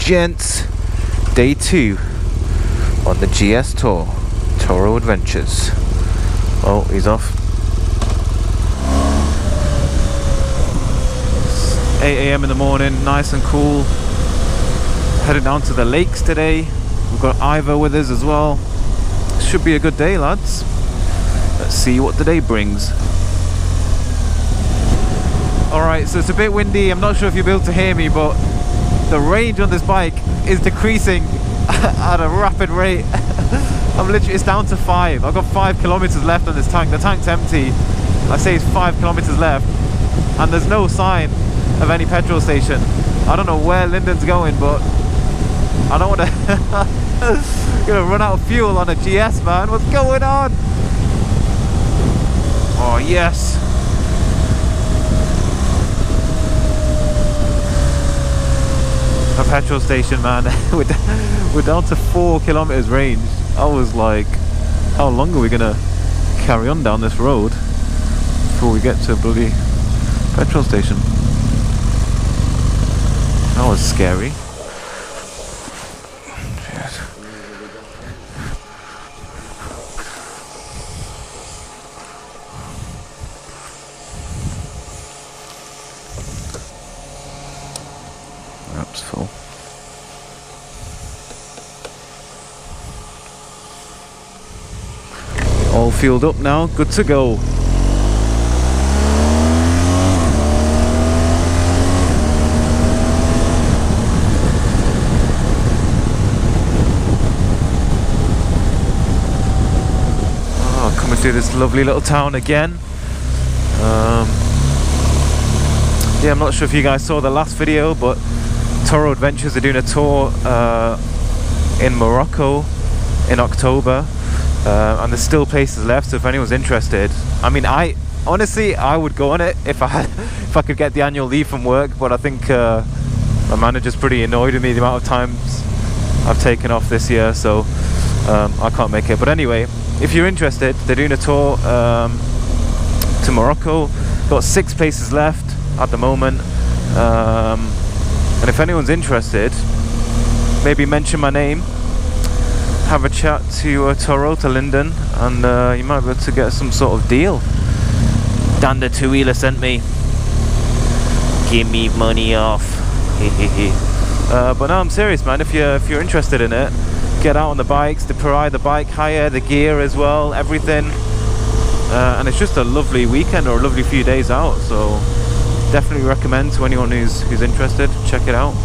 gents, day 2 on the GS Tour, Toro Adventures. Oh, he's off. 8 AM in the morning, nice and cool. Heading down to the lakes today. We've got Ivo with us as well. Should be a good day, lads. Let's see what the day brings. Alright, so it's a bit windy. I'm not sure if you'll be able to hear me, but the range on this bike is decreasing at a rapid rate. It's down to 5. I've got 5 kilometers left on this tank. The tank's empty. I say it's 5 kilometers left, and there's no sign of any petrol station. I don't know where Lyndon's going, but I don't want to gonna run out of fuel on a GS, man. What's going on? Oh yes. A petrol station, man. We're down to 4 kilometers range. I was like, how long are we gonna carry on down this road before we get to a bloody petrol station? That was scary. That's full. All fueled up now, good to go. Oh, coming through this lovely little town again. Yeah, I'm not sure if you guys saw the last video, but Toro Adventures are doing a tour in Morocco in October, and there's still places left, so if anyone's interested, I mean, I would go on it if I could get the annual leave from work, but I think my manager's pretty annoyed with me the amount of times I've taken off this year, so I can't make it. But anyway, if you're interested, they're doing a tour to Morocco. Got 6 places left at the moment, and if anyone's interested, maybe mention my name, have a chat to Toro, to Lyndon, and you might be able to get some sort of deal. Dan the two-wheeler sent me. Give me money off. But no, I'm serious, man. If you're interested in it, get out on the bikes, they provide the bike hire, the gear as well, everything. And it's just a lovely weekend or a lovely few days out, so definitely recommend to anyone who's interested. Check it out.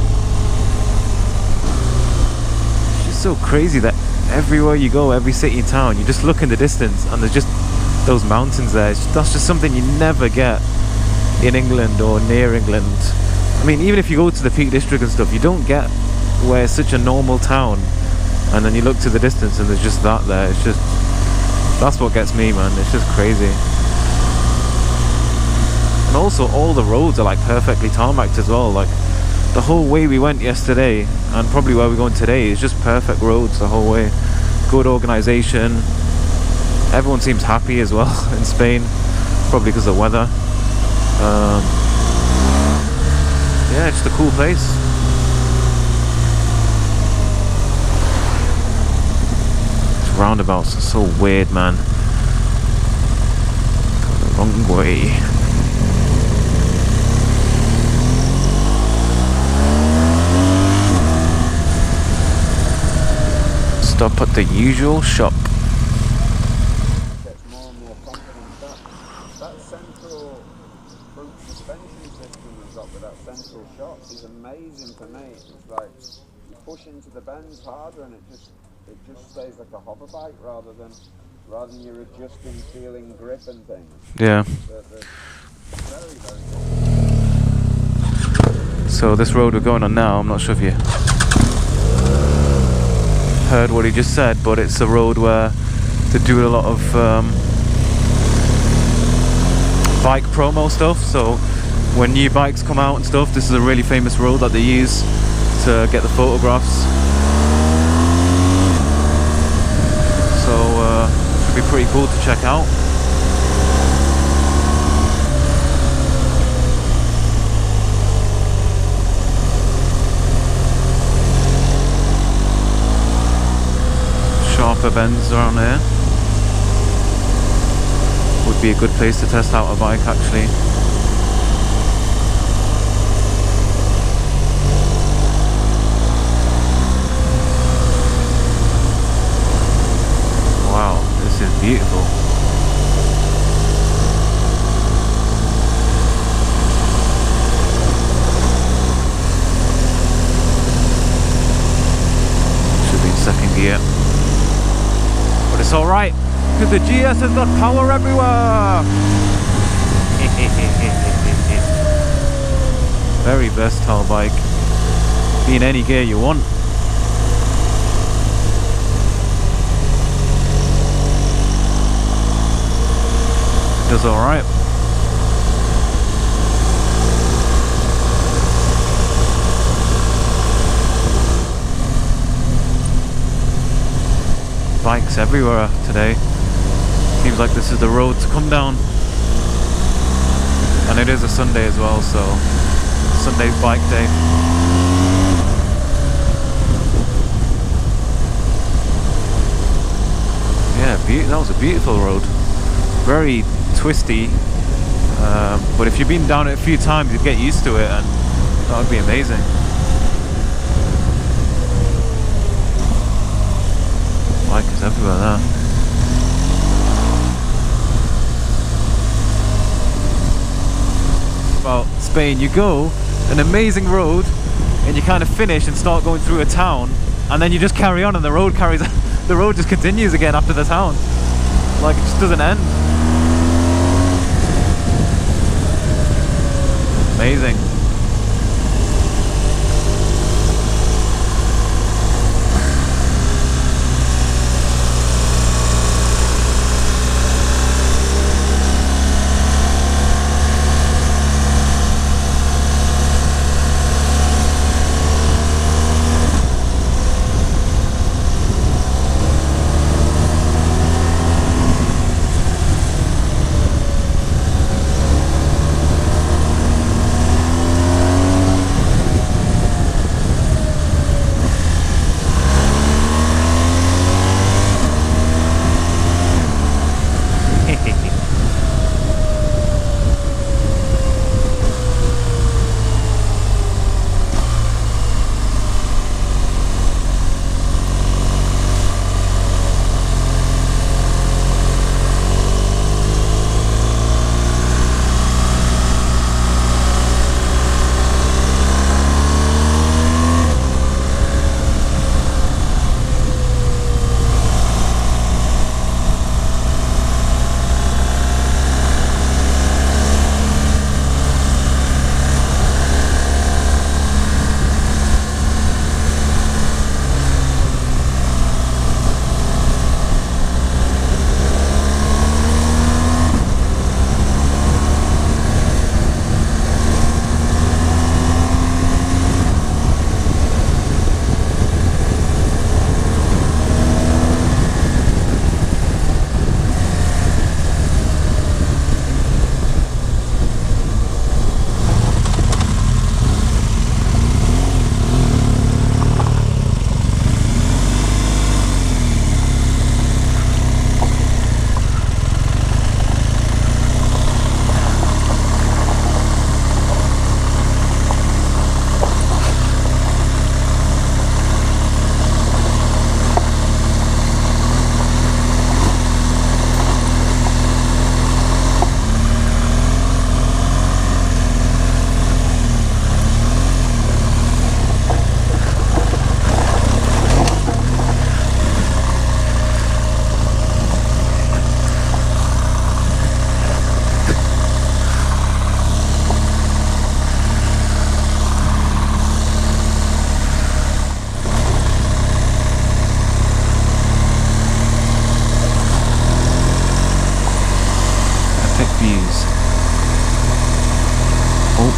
It's just so crazy that everywhere you go, every city, town, you just look in the distance and there's just those mountains there. That's just something you never get in England or near England. I mean, even if you go to the Peak District and stuff, you don't get where it's such a normal town, and then you look to the distance and there's just that there. It's just, that's what gets me, man. It's just crazy. And also all the roads are like perfectly tarmacked as well. Like the whole way we went yesterday, and probably where we're going today, is just perfect roads the whole way. Good organisation. Everyone seems happy as well in Spain, probably because of the weather. Yeah, just a cool place. These roundabouts are so weird, man. Go the wrong way. Stop at the usual shop. Gets more and more confident. That central front suspension system we've got with that central Shox is amazing for me. It's like you push into the bends harder and it just stays like a hover bike rather than you're adjusting feeling grip and things. Yeah. They're very, very good. So this road we're going on now, I'm not sure if you heard what he just said, but it's a road where they do a lot of bike promo stuff. So when new bikes come out and stuff, this is a really famous road that they use to get the photographs. So should be pretty cool to check out. tougher bends around here. Would be a good place to test out a bike actually. Wow, this is beautiful. Should be in second gear. But it's alright, because the GS has got power everywhere! Very versatile bike. Be in any gear you want. Does alright. Bikes everywhere today. Seems like this is the road to come down. And it is a Sunday as well, so Sunday's bike day. Yeah, that was a beautiful road. Very twisty, but if you've been down it a few times you'd get used to it, and that would be amazing. Bike is everywhere there. Well, Spain, you go an amazing road and you kind of finish and start going through a town, and then you just carry on and the road just continues again after the town. Like, it just doesn't end. Amazing.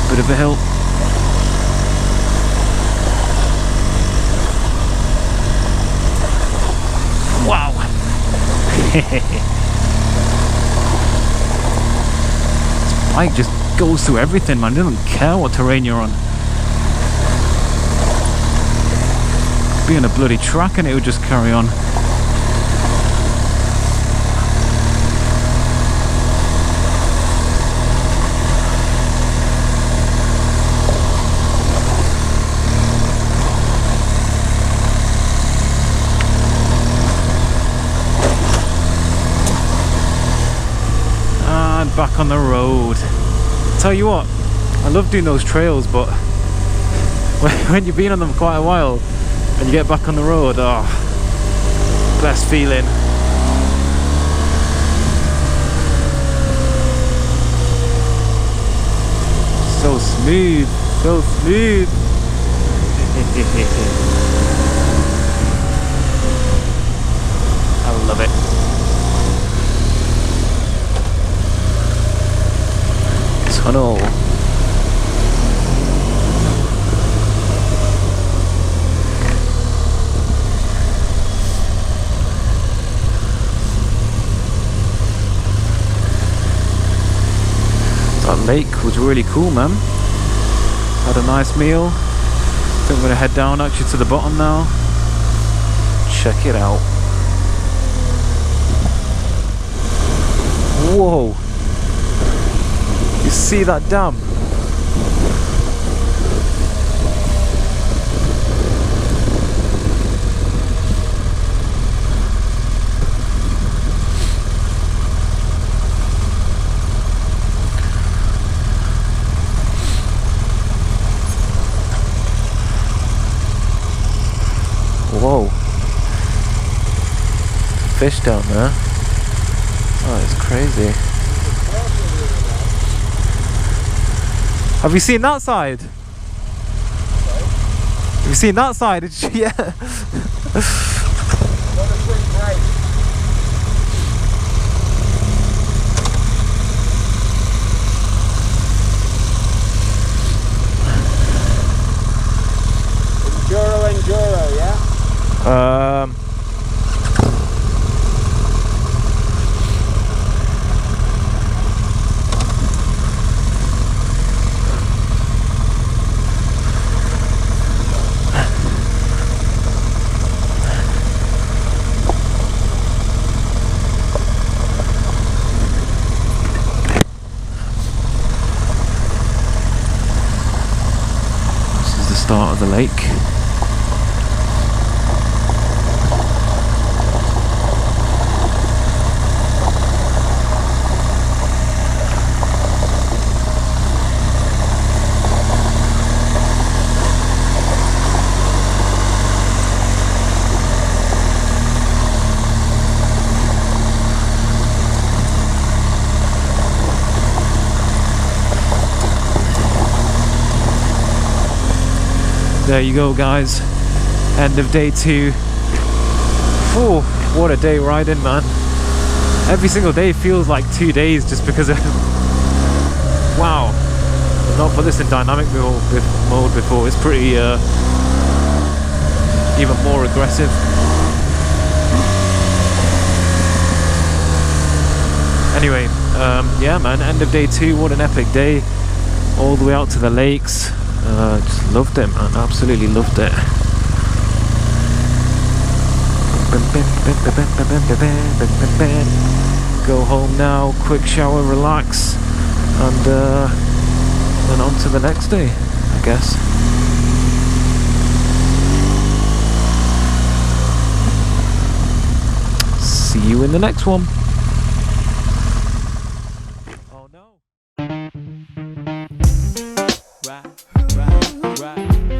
Bit of a hill. Wow. This bike just goes through everything, man. It doesn't care what terrain you're on. Be on a bloody track and it would just carry on. And back on the road. Tell you what, I love doing those trails, but when you've been on them quite a while and you get back on the road, oh, best feeling. So smooth, so smooth. I love it. Tunnel. That lake was really cool, man. Had a nice meal. I think I'm gonna head down actually to the bottom now. Check it out. Whoa! You see that dam? Whoa. Fish down there. Oh, it's crazy. Have you seen that side? Have you seen that side? Yeah. What a quick break. Enduro, yeah? Start of the lake. There you go, guys. End of day 2. Oh, what a day riding, man. Every single day feels like 2 days just because of... Wow. I've not put this in dynamic mode before. It's pretty even more aggressive. Anyway, yeah, man, end of day 2. What an epic day. All the way out to the lakes. Just loved it, man. Absolutely loved it. Go home now, quick shower, relax, and then on to the next day, I guess. See you in the next one. Oh no. Right.